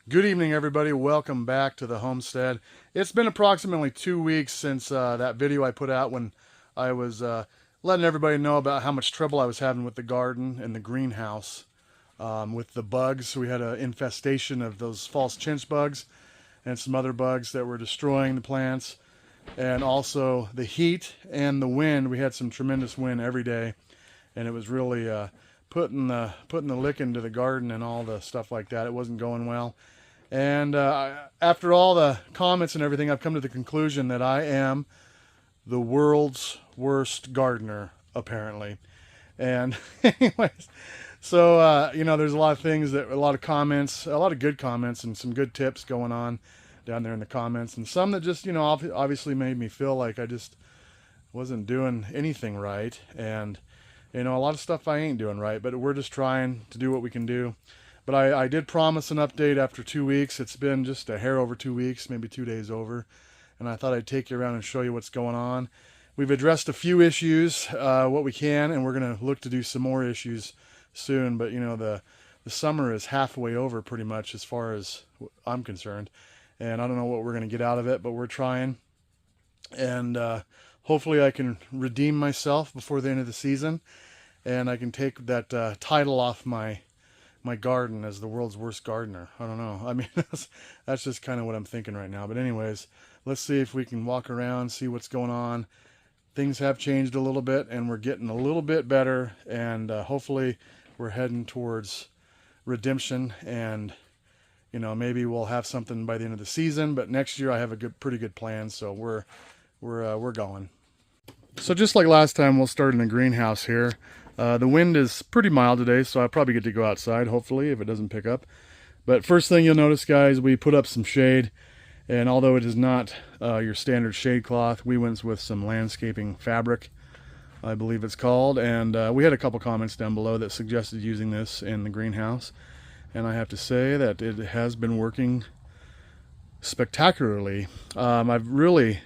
Good evening, everybody. Welcome back to the homestead. It's been approximately 2 weeks since that video I put out when I was letting everybody know about how much trouble I was having with the garden and the greenhouse with the bugs. We had an infestation of those false chinch bugs and some other bugs that were destroying the plants. And also the heat and the wind. We had some tremendous wind every day, and it was really putting the lick into the garden and all the stuff like that. It wasn't going well. And after all the comments and everything, I've come to the conclusion that I am the world's worst gardener, apparently. And anyways, so there's a lot of things a lot of comments, a lot of good comments, and some good tips going on down there in the comments, and some that just obviously made me feel like I just wasn't doing anything right, and a lot of stuff I ain't doing right, but we're just trying to do what we can do. But I did promise an update after 2 weeks. It's been just a hair over 2 weeks, maybe 2 days over. And I thought I'd take you around and show you what's going on. We've addressed a few issues, what we can, and we're going to look to do some more issues soon. But, the summer is halfway over pretty much as far as I'm concerned. And I don't know what we're going to get out of it, but we're trying. And hopefully I can redeem myself before the end of the season. And I can take that title off my garden as the world's worst gardener. I don't know. I mean, that's just kind of what I'm thinking right now. But anyways, let's see if we can walk around, see what's going on. Things have changed a little bit, and we're getting a little bit better. And hopefully we're heading towards redemption. And, maybe we'll have something by the end of the season. But next year I have a pretty good plan. So we're going. So just like last time, we'll start in the greenhouse here. The wind is pretty mild today, so I'll probably get to go outside, hopefully, if it doesn't pick up. But first thing you'll notice, guys, we put up some shade. And although it is not your standard shade cloth, we went with some landscaping fabric, I believe it's called. And we had a couple comments down below that suggested using this in the greenhouse. And I have to say that it has been working spectacularly. I've really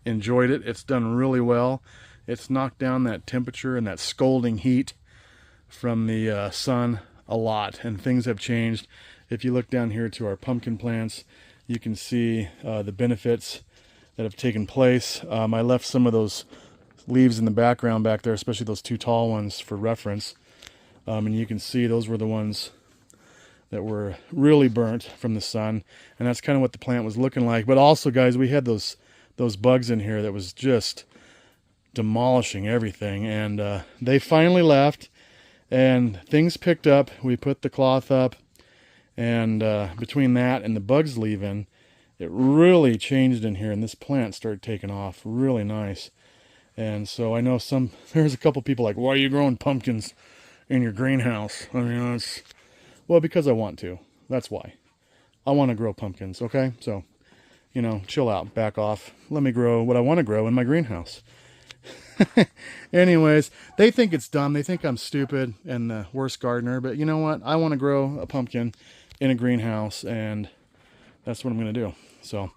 enjoyed it. It's done really well. It's knocked down that temperature and that scalding heat from the sun a lot, and things have changed. If you look down here to our pumpkin plants, you can see the benefits that have taken place. I left some of those leaves in the background back there, especially those two tall ones, for reference. And you can see those were the ones that were really burnt from the sun, and that's kind of what the plant was looking like. But also, guys, we had those bugs in here that was just demolishing everything, and they finally left, and things picked up. We put the cloth up, and between that and the bugs leaving, it really changed in here, and this plant started taking off really nice. And so I know there's a couple people like, why are you growing pumpkins in your greenhouse? I mean, well, because I want to. That's why I want to grow pumpkins. Okay, so chill out, back off. Let me grow what I want to grow in my greenhouse. Anyways, they think it's dumb. They think I'm stupid and the worst gardener. But you know what? I want to grow a pumpkin in a greenhouse, and that's what I'm going to do. So,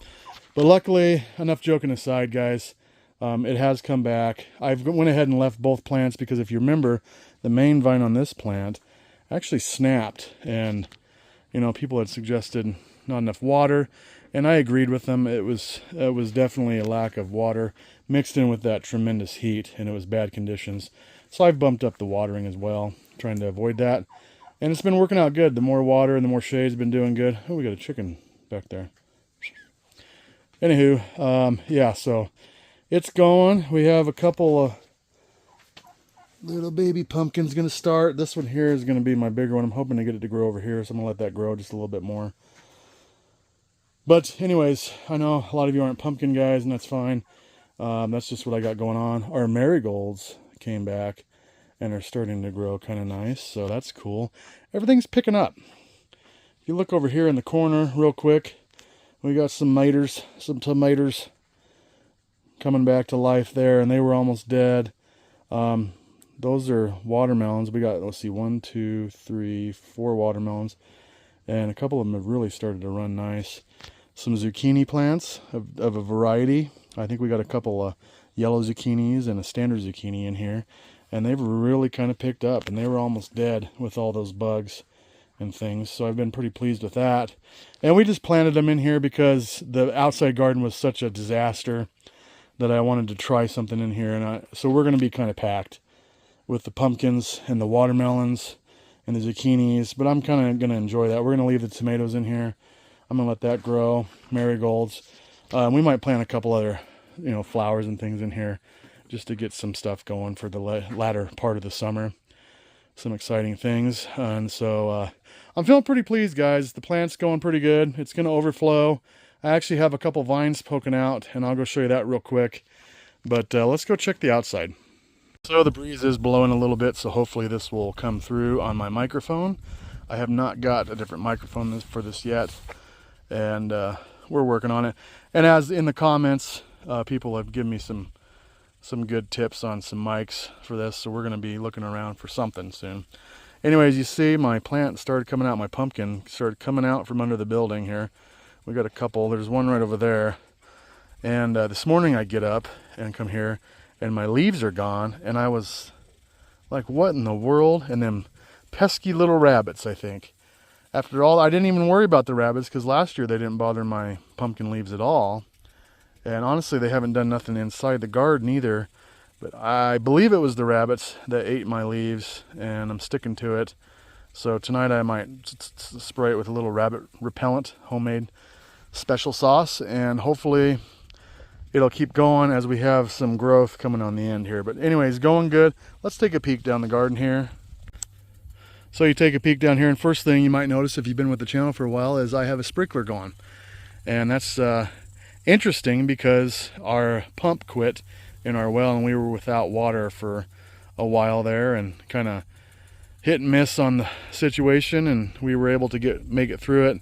but luckily, enough joking aside, guys, it has come back. I've went ahead and left both plants because if you remember, the main vine on this plant actually snapped, and people had suggested not enough water. And I agreed with them. It was definitely a lack of water mixed in with that tremendous heat, and it was bad conditions. So I've bumped up the watering as well, trying to avoid that. And it's been working out good. The more water and the more shade's been doing good. Oh, we got a chicken back there. Anywho, yeah, so it's going. We have a couple of little baby pumpkins going to start. This one here is going to be my bigger one. I'm hoping to get it to grow over here, so I'm going to let that grow just a little bit more. But anyways, I know a lot of you aren't pumpkin guys, and that's fine. That's just what I got going on. Our marigolds came back and are starting to grow kind of nice, so that's cool. Everything's picking up. If you look over here in the corner real quick, we got some tomatoes coming back to life there, and they were almost dead. Those are watermelons. We got, let's see, 1, 2, 3, 4 watermelons, and a couple of them have really started to run nice. Some zucchini plants of a variety. I think we got a couple of yellow zucchinis and a standard zucchini in here, and they've really kind of picked up, and they were almost dead with all those bugs. and things. So I've been pretty pleased with that. And we just planted them in here because the outside garden was such a disaster that I wanted to try something in here. And so we're going to be kind of packed with the pumpkins and the watermelons and the zucchinis. But I'm kind of going to enjoy that. We're going to leave the tomatoes in here. I'm going to let that grow. Marigolds. We might plant a couple other, flowers and things in here just to get some stuff going for the latter part of the summer. Some exciting things. And so I'm feeling pretty pleased, guys. The plant's going pretty good. It's going to overflow. I actually have a couple vines poking out, and I'll go show you that real quick. But let's go check the outside. So the breeze is blowing a little bit, so hopefully this will come through on my microphone. I have not got a different microphone for this yet, and we're working on it. And as in the comments, people have given me some good tips on some mics for this, so we're going to be looking around for something soon. Anyways, you see my plant started coming out, my pumpkin started coming out from under the building here. We got a couple. There's one right over there. And this morning I get up and come here, and my leaves are gone, and I was like, what in the world? And them pesky little rabbits, I think. After all, I didn't even worry about the rabbits because last year they didn't bother my pumpkin leaves at all. And honestly, they haven't done nothing inside the garden either. But I believe it was the rabbits that ate my leaves, and I'm sticking to it. So tonight I might spray it with a little rabbit repellent, homemade special sauce, and hopefully it'll keep going as we have some growth coming on the end here. But anyways, going good. Let's take a peek down the garden here. So you take a peek down here, and first thing you might notice if you've been with the channel for a while is I have a sprinkler going. And that's interesting because our pump quit in our well, and we were without water for a while there, and kind of hit and miss on the situation, and we were able to make it through it.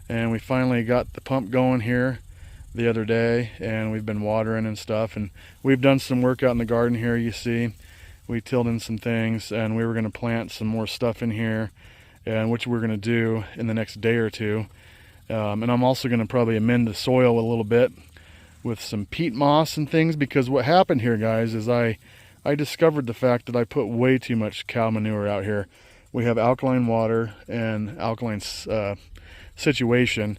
And we finally got the pump going here the other day, and we've been watering and stuff, and we've done some work out in the garden here. You see we tilled in some things, and we were going to plant some more stuff in here, and which we're going to do in the next day or two. And I'm also going to probably amend the soil a little bit with some peat moss and things, because what happened here, guys, is I discovered the fact that I put way too much cow manure out here. We have alkaline water and alkaline situation,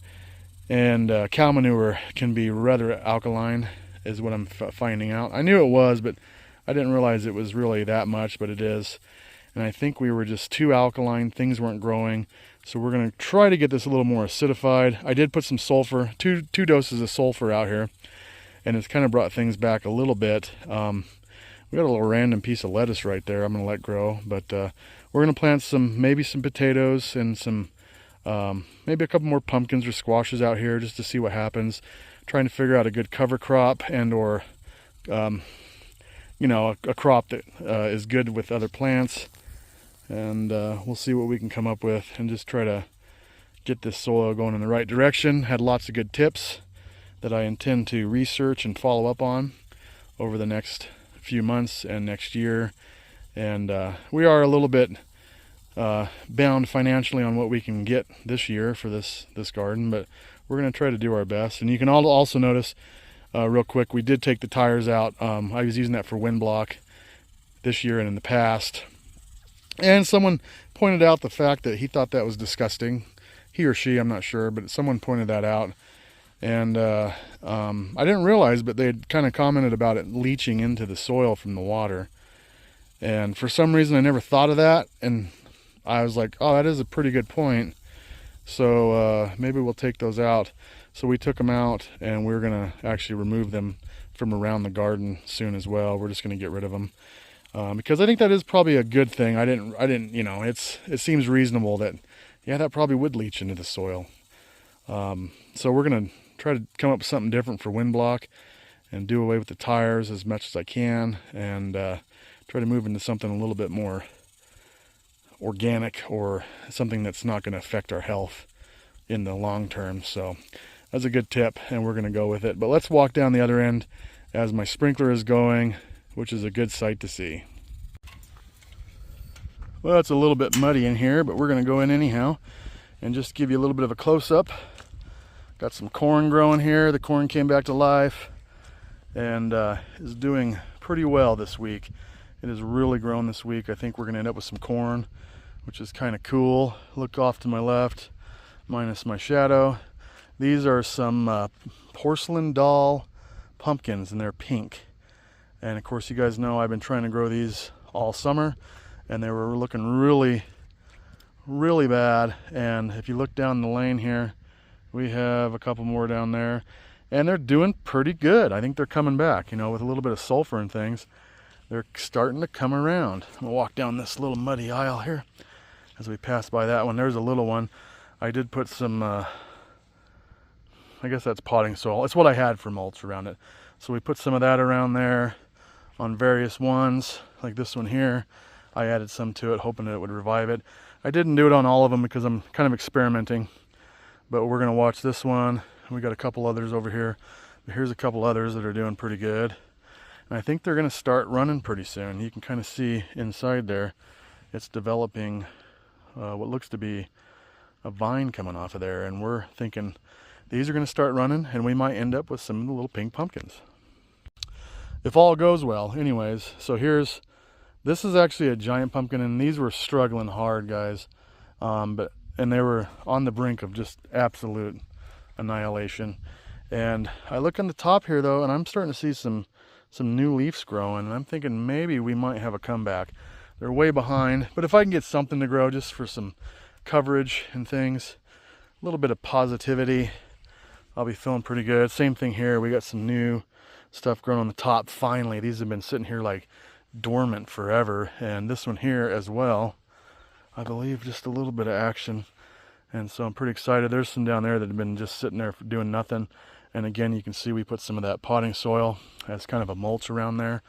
and cow manure can be rather alkaline, is what I'm finding out. I knew it was, but I didn't realize it was really that much, but it is. And I think we were just too alkaline. Things weren't growing. So we're going to try to get this a little more acidified. I did put some sulfur, two doses of sulfur out here, and it's kind of brought things back a little bit. We got a little random piece of lettuce right there I'm going to let grow, but we're going to plant maybe some potatoes and some maybe a couple more pumpkins or squashes out here just to see what happens. Trying to figure out a good cover crop and or a crop that is good with other plants, and we'll see what we can come up with and just try to get this soil going in the right direction. Had lots of good tips that I intend to research and follow up on over the next few months and next year. And we are a little bit bound financially on what we can get this year for this garden, but we're going to try to do our best. And you can also notice real quick, we did take the tires out. I was using that for wind block this year and in the past, and someone pointed out the fact that he thought that was disgusting. He or she, I'm not sure, but someone pointed that out. And I didn't realize, but they had kind of commented about it leaching into the soil from the water. And for some reason I never thought of that, and I was like, oh, that is a pretty good point. So maybe we'll take those out. So we took them out, and we're going to actually remove them from around the garden soon as well. We're just going to get rid of them because I think that is probably a good thing. I didn't, it seems reasonable that, yeah, that probably would leach into the soil. So we're going to try to come up with something different for wind block and do away with the tires as much as I can, and try to move into something a little bit more organic, or something that's not going to affect our health in the long term. So that's a good tip, and we're going to go with it. But let's walk down the other end as my sprinkler is going, which is a good sight to see. Well, it's a little bit muddy in here, but we're going to go in anyhow and just give you a little bit of a close-up. Got some corn growing here. The corn came back to life and is doing pretty well this week. It has really grown this week. I think we're going to end up with some corn which is kind of cool. Look off to my left, minus my shadow. These are some porcelain doll pumpkins, and they're pink. And of course, you guys know I've been trying to grow these all summer, and they were looking really bad. And if you look down the lane here, we have a couple more down there, and they're doing pretty good. I think they're coming back, you know, with a little bit of sulfur and things. They're starting to come around. I'm gonna walk down this little muddy aisle here as we pass by that one. There's a little one. I did put some, I guess that's potting soil. It's what I had for mulch around it. So we put some of that around there on various ones, like this one here. I added some to it, hoping that it would revive it. I didn't do it on all of them because I'm kind of experimenting. But we're gonna watch this one. We got a couple others over here. But here's a couple others that are doing pretty good. And I think they're gonna start running pretty soon. You can kind of see inside there, it's developing what looks to be a vine coming off of there. And we're thinking these are gonna start running, and we might end up with some of the little pink pumpkins, if all goes well. Anyways, so this is actually a giant pumpkin, and these were struggling hard, guys. And they were on the brink of just absolute annihilation. And I look on the top here though, and I'm starting to see some new leaves growing, and I'm thinking maybe we might have a comeback. They're way behind, but if I can get something to grow just for some coverage and things, a little bit of positivity, I'll be feeling pretty good. Same thing here. We got some new stuff growing on the top finally. These have been sitting here like dormant forever, and this one here as well, I believe just a little bit of action. And so I'm pretty excited. There's some down there that have been just sitting there doing nothing. And again, you can see we put some of that potting soil as kind of a mulch around there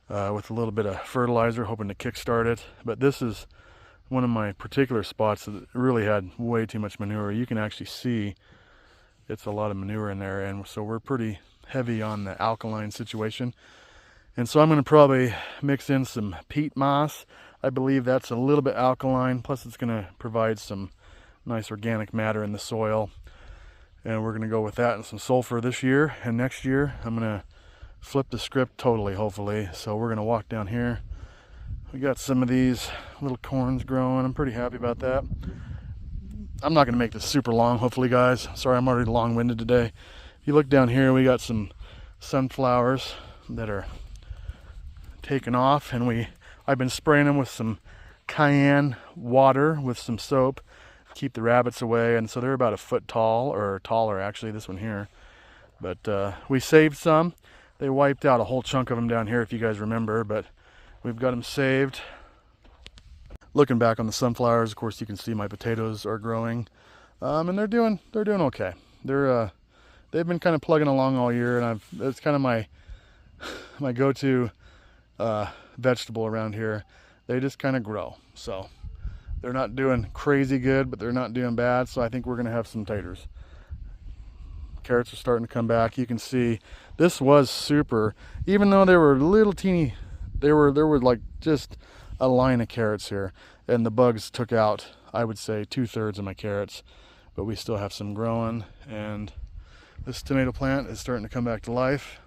with a little bit of fertilizer, hoping to kickstart it. But this is one of my particular spots that really had way too much manure. You can actually see it's a lot of manure in there. And so we're pretty heavy on the alkaline situation. And so I'm going to probably mix in some peat moss. I believe that's a little bit alkaline, plus it's going to provide some nice organic matter in the soil. And we're going to go with that and some sulfur this year. And next year, I'm going to flip the script totally, hopefully. So we're going to walk down here. We got some of these little corns growing. I'm pretty happy about that. I'm not going to make this super long, hopefully, guys. Sorry, I'm already long-winded today. If you look down here, we got some sunflowers that are taken off, and I've been spraying them with some cayenne water with some soap, keep the rabbits away. And so they're about a foot tall, or taller actually, this one here. But we saved some. They wiped out a whole chunk of them down here, if you guys remember, but we've got them saved. Looking back on the sunflowers, of course, you can see my potatoes are growing, and they're doing okay. They've been kind of plugging along all year, and it's kind of my go-to vegetable around here. They just kind of grow. So they're not doing crazy good, but they're not doing bad. So I think we're going to have some taters. Carrots are starting to come back. You can see this was super, even though they were little teeny, there were like just a line of carrots here, and the bugs took out, I would say, 2/3 of my carrots, but we still have some growing. And this tomato plant is starting to come back to life,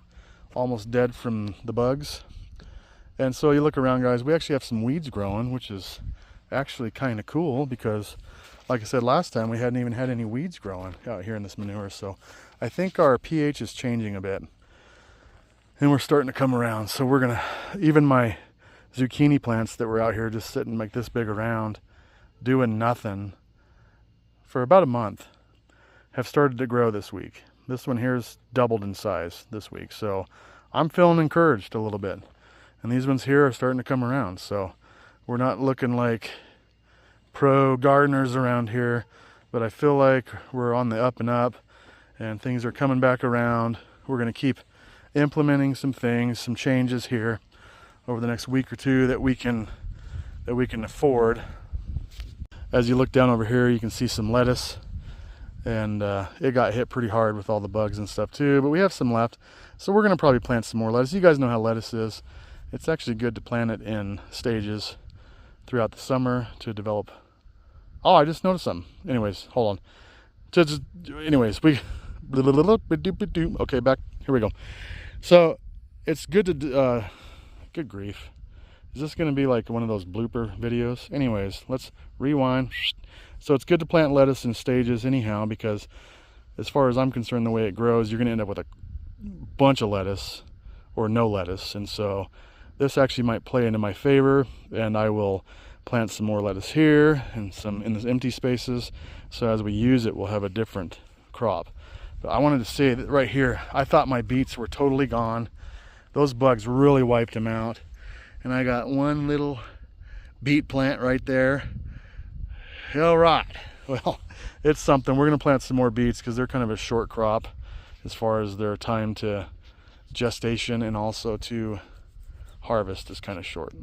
almost dead from the bugs. And so you look around, guys, we actually have some weeds growing, which is actually kind of cool because, like I said last time, we hadn't even had any weeds growing out here in this manure. So I think our pH is changing a bit, and we're starting to come around. So we're gonna, even my zucchini plants that were out here just sitting like this big around, doing nothing for about a month, have started to grow this week. This one here's doubled in size this week. So I'm feeling encouraged a little bit. And these ones here are starting to come around. So we're not looking like pro gardeners around here, but I feel like we're on the up and up, and things are coming back around. We're going to keep implementing some things, some changes here over the next week or two that we can afford. As you look down over here, you can see some lettuce, and it got hit pretty hard with all the bugs and stuff too, but we have some left. So we're going to probably plant some more lettuce. You guys know how lettuce is. It's actually good to plant it in stages throughout the summer to develop. Oh, I just noticed something. Anyways, hold on. Anyways, okay, back, here we go. So it's good to, good grief. Is this going to be like one of those blooper videos? Anyways, let's rewind. So it's good to plant lettuce in stages anyhow, because as far as I'm concerned, the way it grows, you're going to end up with a bunch of lettuce or no lettuce. And so this actually might play into my favor, and I will plant some more lettuce here and some in the empty spaces. So as we use it, we'll have a different crop. But I wanted to say that right here, I thought my beets were totally gone. Those bugs really wiped them out. And I got one little beet plant right there. All right. Well, it's something. We're going to plant some more beets because they're kind of a short crop as far as their time to gestation, and also to harvest is kind of short.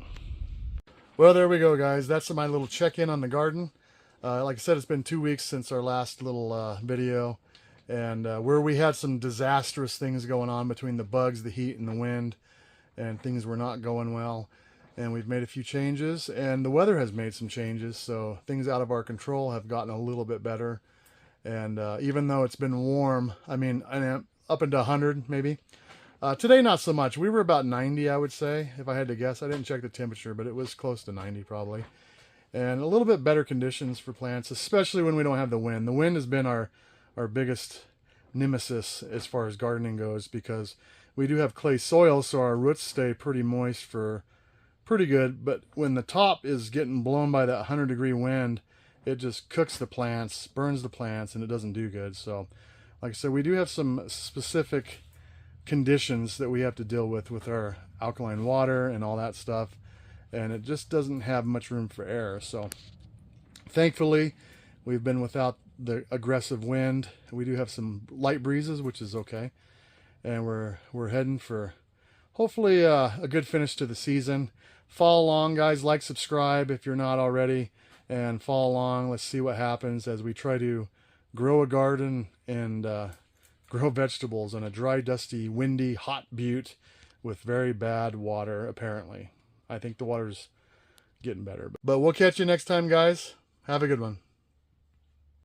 Well, there we go, guys. That's my little check-in on the garden. Like I said, it's been 2 weeks since our last little video, and where we had some disastrous things going on between the bugs, the heat, and the wind, and things were not going well. And we've made a few changes, and the weather has made some changes, so things out of our control have gotten a little bit better. And even though it's been warm, I mean, up into 100 maybe. Today, not so much. We were about 90, I would say, if I had to guess. I didn't check the temperature, but it was close to 90 probably. And a little bit better conditions for plants, especially when we don't have the wind. The wind has been our biggest nemesis as far as gardening goes, because we do have clay soil, so our roots stay pretty moist for pretty good. But when the top is getting blown by that 100-degree wind, it just cooks the plants, burns the plants, and it doesn't do good. So, like I said, we do have some specific conditions that we have to deal with our alkaline water and all that stuff, and it just doesn't have much room for error. So thankfully, we've been without the aggressive wind. We do have some light breezes, which is okay, and we're heading for hopefully a good finish to the season. Follow along, guys. Like, subscribe if you're not already, and follow along. Let's see what happens as we try to grow a garden and grow vegetables on a dry, dusty, windy, hot butte with very bad water, apparently. I think the water's getting better. But we'll catch you next time, guys. Have a good one.